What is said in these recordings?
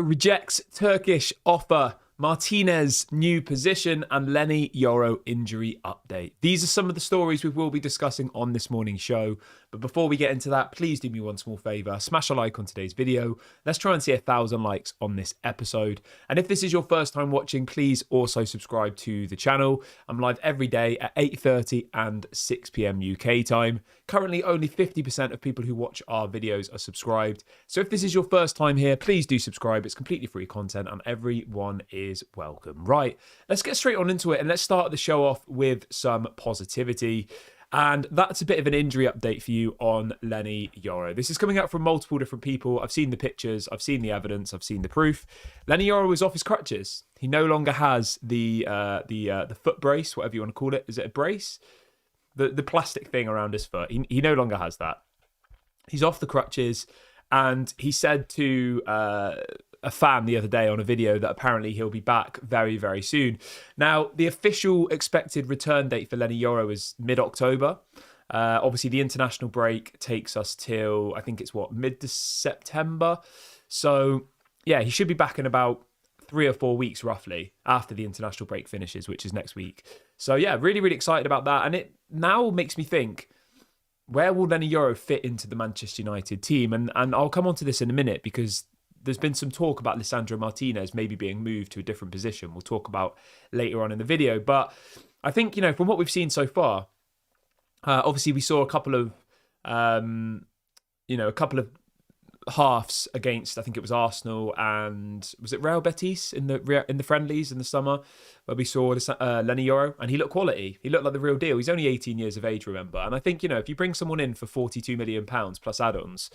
Rejects Turkish offer, Martinez new position, and Lenny Yoro injury update. These are some of the stories we will be discussing on this morning's show. But before we get into that, please do me one small favour. Smash a like on today's video. Let's try and see 1,000 likes on this episode. And if this is your first time watching, please also subscribe to the channel. I'm live every day at 8:30 and 6 p.m. UK time. Currently, only 50% of people who watch our videos are subscribed. So if this is your first time here, please do subscribe. It's completely free content and everyone is welcome. Right, let's get straight on into it and let's start the show off with some positivity. And that's a bit of an injury update for you on Lenny Yoro. This is coming out from multiple different people. I've seen the pictures, I've seen the evidence, I've seen the proof. Lenny Yoro is off his crutches. He no longer has the foot brace, whatever you want to call it. Is it a brace? The plastic thing around his foot. He no longer has that. He's off the crutches, and he said to a fan the other day on a video that apparently he'll be back very, very soon. Now, the official expected return date for Lenny Yoro is mid-October. Obviously, the international break takes us till, I think it's mid-September. So, yeah, he should be back in about 3 or 4 weeks, roughly, after the international break finishes, which is next week. So, yeah, really, really excited about that. And it now makes me think, where will Lenny Yoro fit into the Manchester United team? And I'll come on to this in a minute, because there's been some talk about Lisandro Martinez maybe being moved to a different position. We'll talk about later on in the video. But I think, from what we've seen so far, obviously we saw a couple of halves against, I think it was Arsenal and was it Real Betis in the friendlies in the summer, where we saw Lenny Yoro, and he looked quality. He looked like the real deal. He's only 18 years of age, remember? And I think, if you bring someone in for £42 million plus add-ons,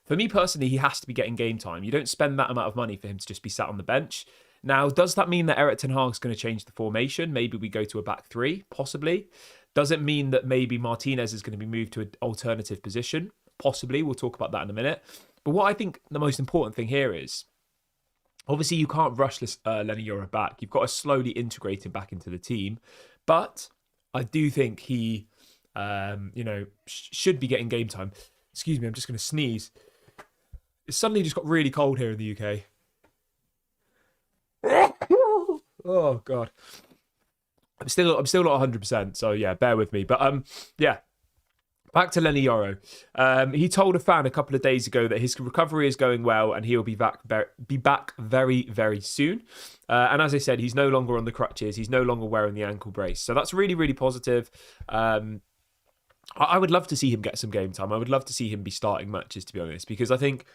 for me personally, he has to be getting game time. You don't spend that amount of money for him to just be sat on the bench. Now, does that mean that Erik ten Hag's going to change the formation? Maybe we go to a back three, possibly. Does it mean that maybe Martinez is going to be moved to an alternative position? Possibly. We'll talk about that in a minute. But what I think the most important thing here is, obviously you can't rush this Lenny Yoro back. You've got to slowly integrate him back into the team. But I do think he, should be getting game time. Excuse me, I'm just going to sneeze. It's suddenly just got really cold here in the UK. Oh, God. I'm still not 100%, so yeah, bear with me. But yeah. Back to Lenny Yoro. He told a fan a couple of days ago that his recovery is going well and he'll be back very, very soon. And as I said, he's no longer on the crutches. He's no longer wearing the ankle brace. So that's really, really positive. I would love to see him get some game time. I would love to see him be starting matches, to be honest, because I think,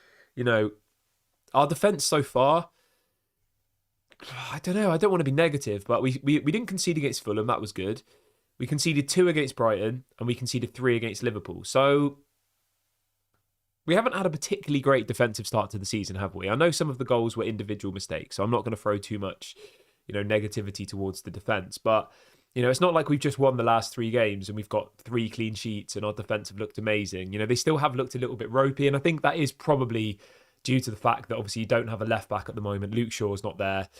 our defence so far, I don't know. I don't want to be negative, but we didn't concede against Fulham. That was good. We conceded 2 against Brighton and we conceded 3 against Liverpool. So we haven't had a particularly great defensive start to the season, have we? I know some of the goals were individual mistakes, so I'm not going to throw too much, negativity towards the defence. But, it's not like we've just won the last 3 games and we've got 3 clean sheets and our defence have looked amazing. They still have looked a little bit ropey, and I think that is probably due to the fact that obviously you don't have a left back at the moment. Luke Shaw's not there.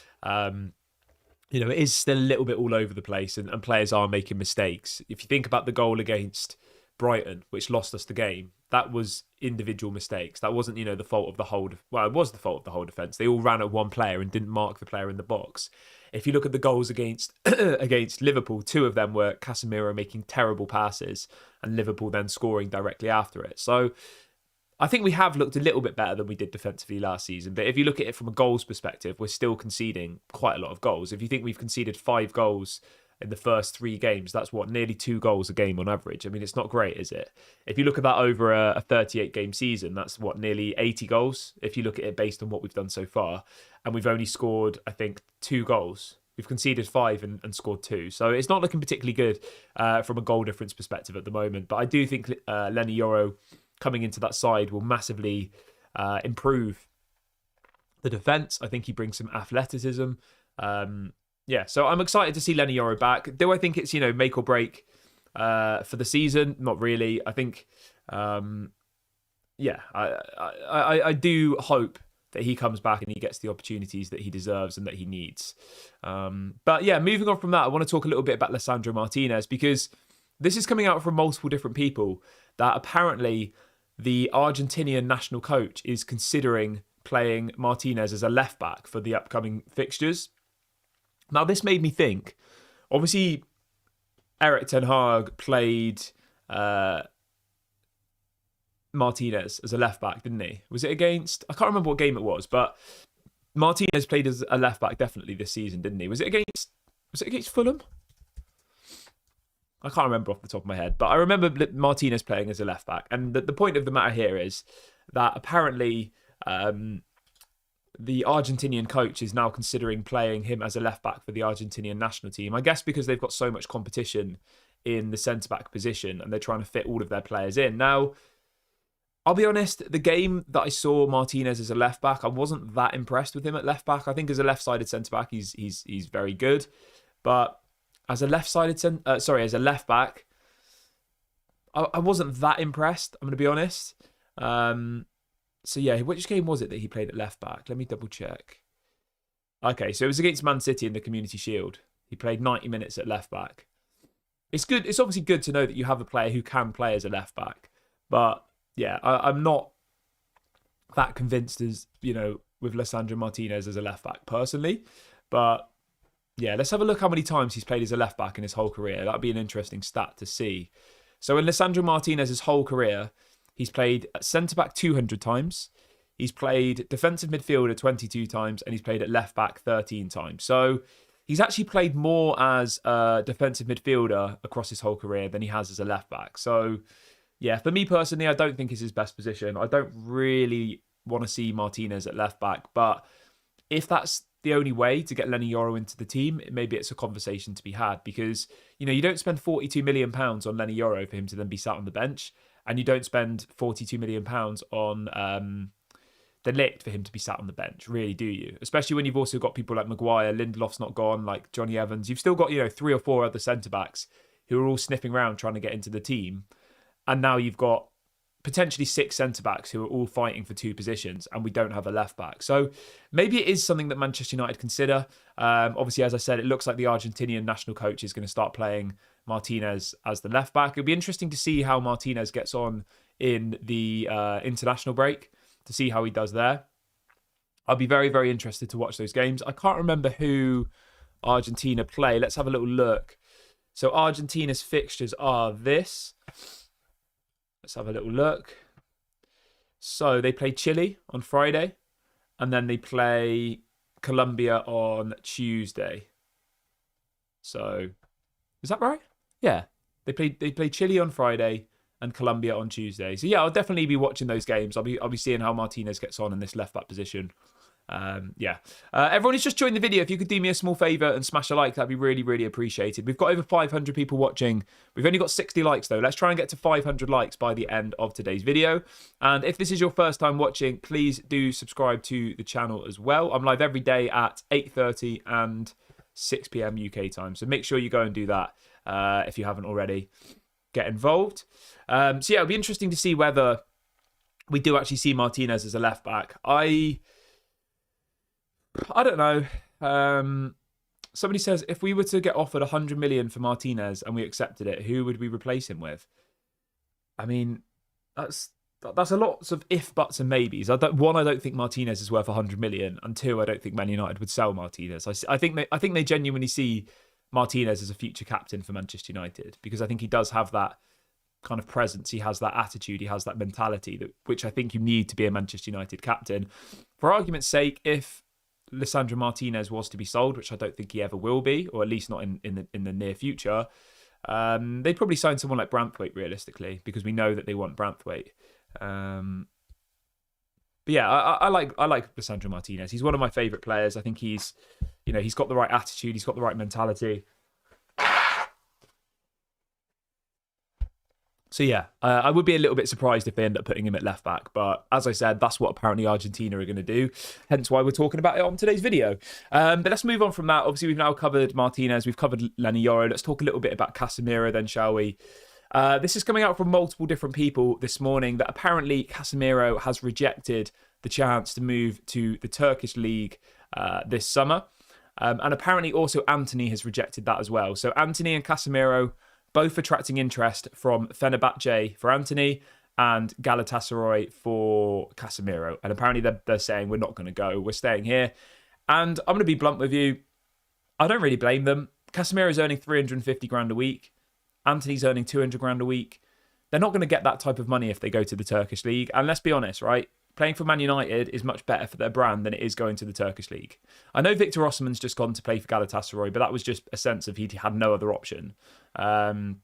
It is still a little bit all over the place and players are making mistakes. If you think about the goal against Brighton, which lost us the game, that was individual mistakes. That wasn't, the fault of the whole... Well, it was the fault of the whole defence. They all ran at one player and didn't mark the player in the box. If you look at the goals against against Liverpool, 2 of them were Casemiro making terrible passes and Liverpool then scoring directly after it. So I think we have looked a little bit better than we did defensively last season. But if you look at it from a goals perspective, we're still conceding quite a lot of goals. If you think we've conceded 5 goals in the first 3 games, that's nearly 2 goals a game on average. I mean, it's not great, is it? If you look at that over a 38-game season, that's nearly 80 goals, if you look at it based on what we've done so far. And we've only scored, I think, 2 goals. We've conceded 5 and scored 2. So it's not looking particularly good from a goal difference perspective at the moment. But I do think Lenny Yoro coming into that side will massively improve the defence. I think he brings some athleticism. So I'm excited to see Lenny Yoro back. Do I think it's, make or break for the season? Not really. I think, I do hope that he comes back and he gets the opportunities that he deserves and that he needs. But yeah, moving on from that, I want to talk a little bit about Lisandro Martinez, because this is coming out from multiple different people that apparently the Argentinian national coach is considering playing Martinez as a left back for the upcoming fixtures. Now, this made me think, obviously, Erik ten Hag played Martinez as a left back, didn't he? Was it against, I can't remember what game it was, but Martinez played as a left back definitely this season, didn't he? Was it against Fulham? I can't remember off the top of my head, but I remember Martinez playing as a left back. And the point of the matter here is that apparently the Argentinian coach is now considering playing him as a left back for the Argentinian national team. I guess because they've got so much competition in the centre back position and they're trying to fit all of their players in. Now, I'll be honest, the game that I saw Martinez as a left back, I wasn't that impressed with him at left back. I think as a left-sided centre back, he's very good, but as a as a left back, I wasn't that impressed. I'm going to be honest. So yeah, which game was it that he played at left back? Let me double check. Okay, so it was against Man City in the Community Shield. He played 90 minutes at left back. It's good. It's obviously good to know that you have a player who can play as a left back, but yeah, I'm not that convinced as, with Lisandro Martinez as a left back personally. But yeah, let's have a look how many times he's played as a left back in his whole career. That'd be an interesting stat to see. So in Lisandro Martinez's whole career, he's played at centre back 200 times. He's played defensive midfielder 22 times, and he's played at left back 13 times. So he's actually played more as a defensive midfielder across his whole career than he has as a left back. So yeah, for me personally, I don't think it's his best position. I don't really want to see Martinez at left back, but if that's the only way to get Lenny Yoro into the team, maybe it's a conversation to be had, because you don't spend £42 million on Lenny Yoro for him to then be sat on the bench, and you don't spend £42 million on De Ligt for him to be sat on the bench, really, do you? Especially when you've also got people like Maguire, Lindelof's not gone, like Johnny Evans. You've still got 3 or 4 other centre backs who are all sniffing around trying to get into the team. And now you've got potentially 6 centre-backs who are all fighting for 2 positions, and we don't have a left-back. So maybe it is something that Manchester United consider. Obviously, as I said, it looks like the Argentinian national coach is going to start playing Martinez as the left-back. It'll be interesting to see how Martinez gets on in the international break, to see how he does there. I'll be very, very interested to watch those games. I can't remember who Argentina play. Let's have a little look. So Argentina's fixtures are this. Let's have a little look. So they play Chile on Friday, and then they play Colombia on Tuesday. So is that right? Yeah. They play Chile on Friday and Colombia on Tuesday. So yeah, I'll definitely be watching those games. I'll be seeing how Martinez gets on in this left back position. Everyone who's just joined the video, if you could do me a small favour and smash a like, that'd be really, really appreciated. We've got over 500 people watching. We've only got 60 likes though. Let's try and get to 500 likes by the end of today's video. And if this is your first time watching, please do subscribe to the channel as well. I'm live every day at 8:30 and 6 p.m. UK time, so make sure you go and do that if you haven't already. Get involved. So yeah, it'll be interesting to see whether we do actually see Martinez as a left back. I don't know. Somebody says, if we were to get offered 100 million for Martinez and we accepted it, who would we replace him with? I mean, that's a lot of if, buts and maybes. I don't think Martinez is worth 100 million, and 2, I don't think Man United would sell Martinez. I think they genuinely see Martinez as a future captain for Manchester United, because I think he does have that kind of presence. He has that attitude. He has that mentality, which I think you need to be a Manchester United captain. For argument's sake, if Lisandro Martinez was to be sold, which I don't think he ever will be, or at least not in the near future, they'd probably sign someone like Branthwaite realistically, because we know that they want Branthwaite. But yeah, I like Lisandro Martinez. He's one of my favourite players. I think he's got the right attitude. He's got the right mentality. So yeah, I would be a little bit surprised if they end up putting him at left back. But as I said, that's what apparently Argentina are going to do. Hence why we're talking about it on today's video. But let's move on from that. Obviously, we've now covered Martinez. We've covered Lenny Yoro. Let's talk a little bit about Casemiro then, shall we? This is coming out from multiple different people this morning, that apparently Casemiro has rejected the chance to move to the Turkish league this summer. And apparently also Antony has rejected that as well. So Antony and Casemiro both attracting interest from Fenerbahce for Antony, and Galatasaray for Casemiro. And apparently they're saying, we're not going to go, we're staying here. And I'm going to be blunt with you, I don't really blame them. Casemiro's earning 350 grand a week. Antony's earning 200 grand a week. They're not going to get that type of money if they go to the Turkish league. And let's be honest, right? Playing for Man United is much better for their brand than it is going to the Turkish league. I know Victor Osimhen's just gone to play for Galatasaray, but that was just a sense of he had no other option. Casemiro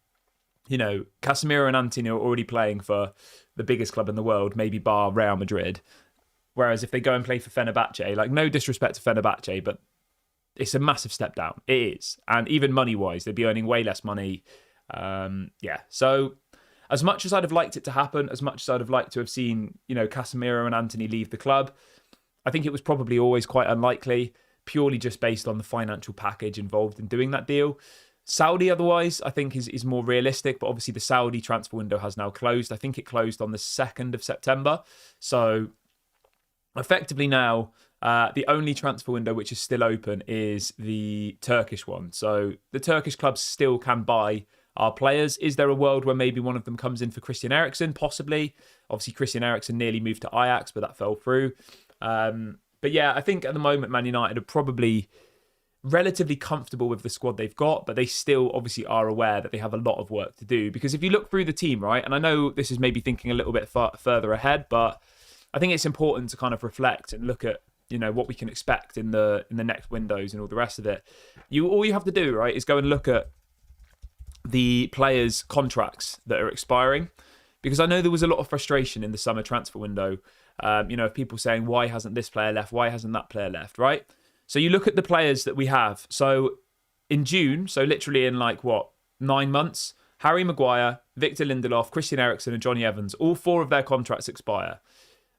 and Antony are already playing for the biggest club in the world, maybe bar Real Madrid. Whereas if they go and play for Fenerbahce, like no disrespect to Fenerbahce, but it's a massive step down. It is. And even money-wise, they'd be earning way less money. So as much as I'd have liked it to happen, as much as I'd have liked to have seen, Casemiro and Antony leave the club, I think it was probably always quite unlikely, purely just based on the financial package involved in doing that deal. Saudi, otherwise, I think is more realistic, but obviously the Saudi transfer window has now closed. I think it closed on the 2nd of September. So effectively now, the only transfer window which is still open is the Turkish one. So the Turkish clubs still can buy our players. Is there a world where maybe one of them comes in for Christian Eriksen? Possibly. Obviously, Christian Eriksen nearly moved to Ajax, but that fell through. But yeah, I think at the moment, Man United are probably relatively comfortable with the squad they've got, but they still obviously are aware that they have a lot of work to do. Because if you look through the team, right, and I know this is maybe thinking a little bit further ahead, but I think it's important to kind of reflect and look at what we can expect in the next windows and all the rest of it. All you have to do, right, is go and look at the players' contracts that are expiring, because I know there was a lot of frustration in the summer transfer window. Of people saying, why hasn't this player left? Why hasn't that player left? Right? So you look at the players that we have. So in June, so literally in 9 months, Harry Maguire, Victor Lindelof, Christian Eriksen and Johnny Evans, all 4 of their contracts expire.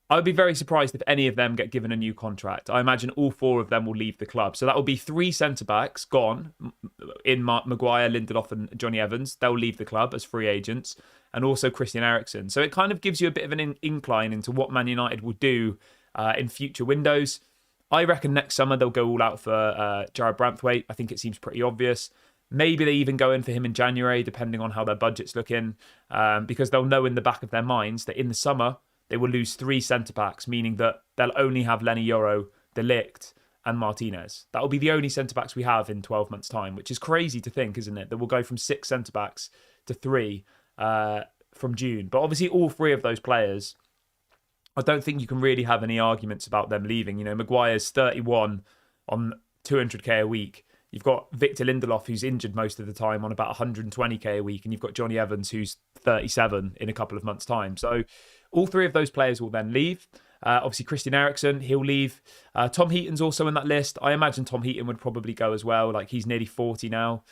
I would be very surprised if any of them get given a new contract. I imagine all 4 of them will leave the club. So that will be 3 centre-backs gone in Maguire, Lindelof and Johnny Evans. They'll leave the club as free agents. And also Christian Eriksen. So it kind of gives you a bit of an incline into what Man United will do in future windows. I reckon next summer they'll go all out for Jared Branthwaite. I think it seems pretty obvious. Maybe they even go in for him in January, depending on how their budget's looking. Because they'll know in the back of their minds that in the summer, they will lose 3 centre-backs, meaning that they'll only have Lenny Yoro, De Ligt and Martinez. That will be the only centre-backs we have in 12 months' time, which is crazy to think, isn't it? That we'll go from 6 centre-backs to 3 from June. But obviously all 3 of those players, I don't think you can really have any arguments about them leaving. Maguire's 31 on 200k a week. You've got Victor Lindelof, who's injured most of the time, on about 120k a week. And you've got Johnny Evans, who's 37 in a couple of months' time. So all 3 of those players will then leave. Obviously, Christian Eriksen, he'll leave. Tom Heaton's also in that list. I imagine Tom Heaton would probably go as well. He's nearly 40 now.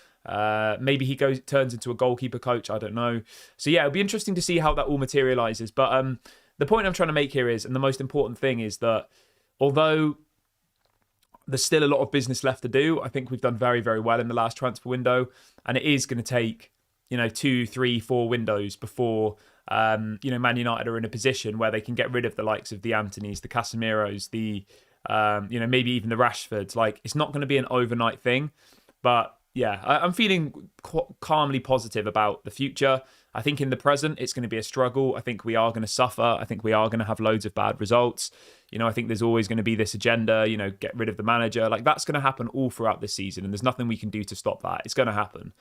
Maybe he turns into a goalkeeper coach. I don't know. So yeah, it'll be interesting to see how that all materialises. But the point I'm trying to make here is, and the most important thing is that although there's still a lot of business left to do, I think we've done very, very well in the last transfer window. And it is going to take, 2, 3, 4 windows before Man United are in a position where they can get rid of the likes of the Antonys, the Casemiros, the maybe even the Rashfords. It's not going to be an overnight thing, but yeah, I'm feeling calmly positive about the future. I think in the present, it's going to be a struggle. I think we are going to suffer. I think we are going to have loads of bad results. I think there's always going to be this agenda, get rid of the manager. That's going to happen all throughout this season, and there's nothing we can do to stop that. It's going to happen.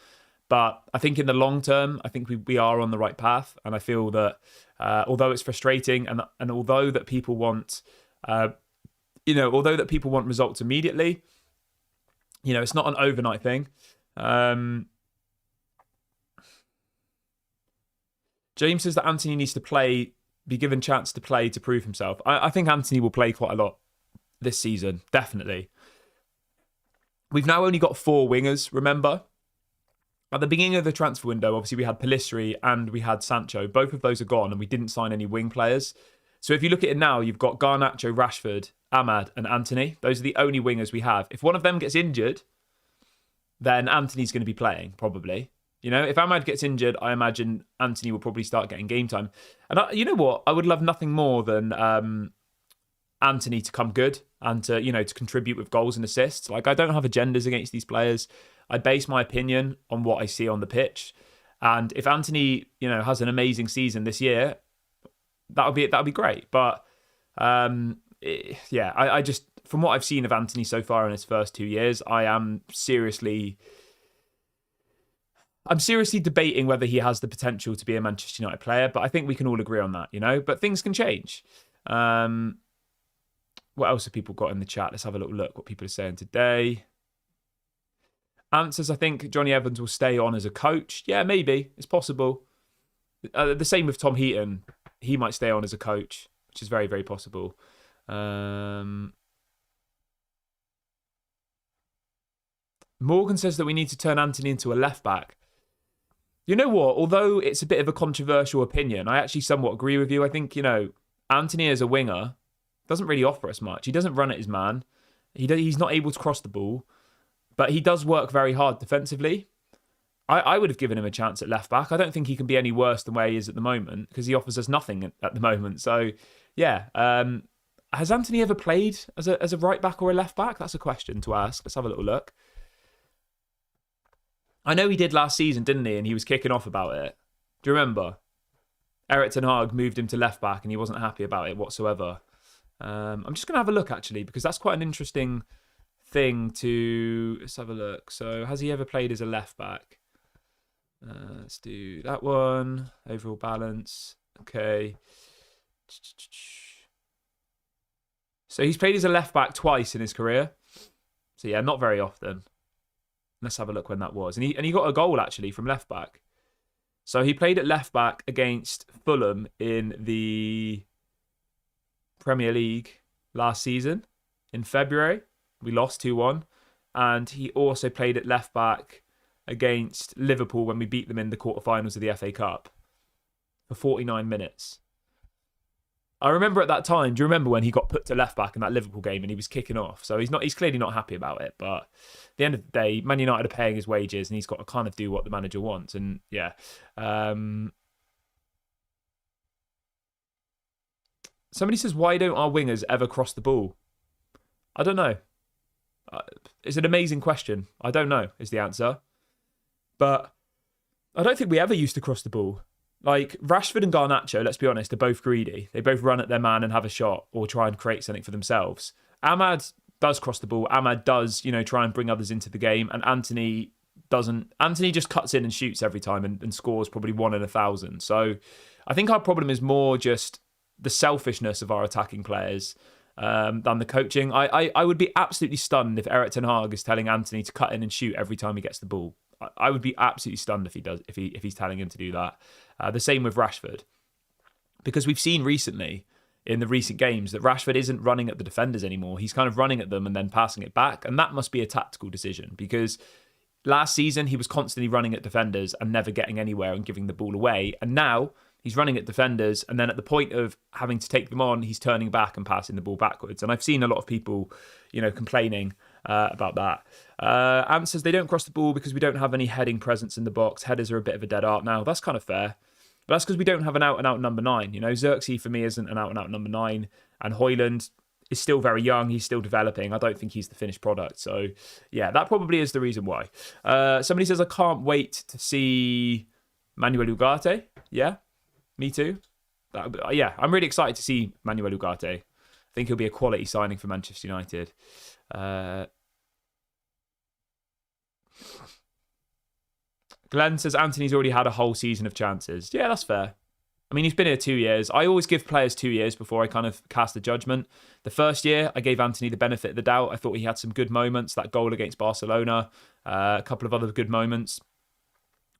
But I think in the long term, I think we are on the right path. And I feel that although it's frustrating and although that people want, results immediately, it's not an overnight thing. James says that Antony needs to be given chance to play to prove himself. I think Antony will play quite a lot this season, definitely. We've now only got 4 wingers, remember? At the beginning of the transfer window, obviously we had Pellistri and we had Sancho. Both of those are gone and we didn't sign any wing players. So if you look at it now, you've got Garnacho, Rashford, Ahmad and Antony. Those are the only wingers we have. If one of them gets injured, then Antony's going to be playing, probably. If Ahmad gets injured, I imagine Antony will probably start getting game time. And you know what? I would love nothing more than Antony to come good and to contribute with goals and assists. I don't have agendas against these players. I base my opinion on what I see on the pitch. And if Antony, has an amazing season this year, that'll be great. But yeah, I just, from what I've seen of Antony so far in his first 2 years, I'm seriously debating whether he has the potential to be a Manchester United player. But I think we can all agree on that, you know. But things can change. What else have people got in the chat? Let's have a little look what people are saying today. Answers, I think Johnny Evans will stay on as a coach. Yeah, maybe. It's possible. The same with Tom Heaton. He might stay on as a coach, which is very, very possible. Morgan says that we need to turn Antony into a left-back. You know what? Although it's a bit of a controversial opinion, I actually somewhat agree with you. I think, you know, Antony as a winger doesn't really offer us much. He doesn't run at his man. He's not able to cross the ball. But he does work very hard defensively. I would have given him a chance at left-back. I don't think he can be any worse than where he is at the moment because he offers us nothing at the moment. So, yeah. Has Antony ever played as a right-back or a left-back? That's a question to ask. Let's have a little look. I know he did last season, didn't he? And he was kicking off about it. Do you remember? Erik ten Hag moved him to left-back and he wasn't happy about it whatsoever. I'm just going to have a look, actually, because that's quite an interesting thing to... Let's have a look. So, has he ever played as a left-back? Let's do that one. Overall balance. Okay. So, he's played as a left-back twice in his career. So, yeah, not very often. Let's have a look when that was. And he got a goal, actually, from left-back. So, he played at left-back against Fulham in the Premier League last season in February. We lost 2-1. And he also played at left-back against Liverpool when we beat them in the quarterfinals of the FA Cup for 49 minutes. I remember at that time, do you remember when he got put to left-back in that Liverpool game and he was kicking off? So he's clearly not happy about it. But at the end of the day, Man United are paying his wages and he's got to kind of do what the manager wants. And yeah. Somebody says, why don't our wingers ever cross the ball? I don't know. It's an amazing question. I don't know is the answer. But I don't think we ever used to cross the ball. Like, Rashford and Garnacho, let's be honest, are both greedy. They both run at their man and have a shot or try and create something for themselves. Ahmad does cross the ball. Ahmad does, try and bring others into the game. And Antony doesn't. Antony just cuts in and shoots every time and scores probably 1 in 1,000. So I think our problem is more just the selfishness of our attacking players than the coaching. I would be absolutely stunned if Erik ten Hag is telling Antony to cut in and shoot every time he gets the ball. I would be absolutely stunned if he does, if he's telling him to do that. The same with Rashford, because we've seen recently in the recent games that Rashford isn't running at the defenders anymore. He's kind of running at them and then passing it back, and that must be a tactical decision because last season he was constantly running at defenders and never getting anywhere and giving the ball away, and now he's running at defenders and then at the point of having to take them on, he's turning back and passing the ball backwards. And I've seen a lot of people, complaining about that. Ant says they don't cross the ball because we don't have any heading presence in the box. Headers are a bit of a dead art now. That's kind of fair. But that's because we don't have an out-and-out number 9. Xerxes for me isn't an out-and-out number 9. And Højlund is still very young. He's still developing. I don't think he's the finished product. So, yeah, that probably is the reason why. Somebody says, I can't wait to see Manuel Ugarte. Yeah, me too. Yeah, I'm really excited to see Manuel Ugarte. I think he'll be a quality signing for Manchester United. Glenn says Antony's already had a whole season of chances. Yeah, that's fair. I mean, he's been here 2 years. I always give players 2 years before I kind of cast a judgment. The first year, I gave Antony the benefit of the doubt. I thought he had some good moments. That goal against Barcelona, a couple of other good moments.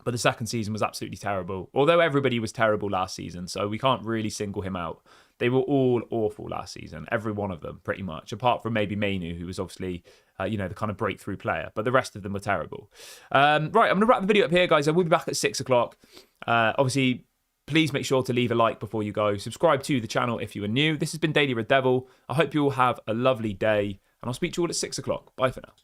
But the second season was absolutely terrible. Although everybody was terrible last season, so we can't really single him out. They were all awful last season, every one of them, pretty much, apart from maybe Mainu, who was obviously, the kind of breakthrough player. But the rest of them were terrible. Right, I'm going to wrap the video up here, guys. I will be back at 6 o'clock. Obviously, please make sure to leave a like before you go. Subscribe to the channel if you are new. This has been Daily Red Devil. I hope you all have a lovely day, and I'll speak to you all at 6 o'clock. Bye for now.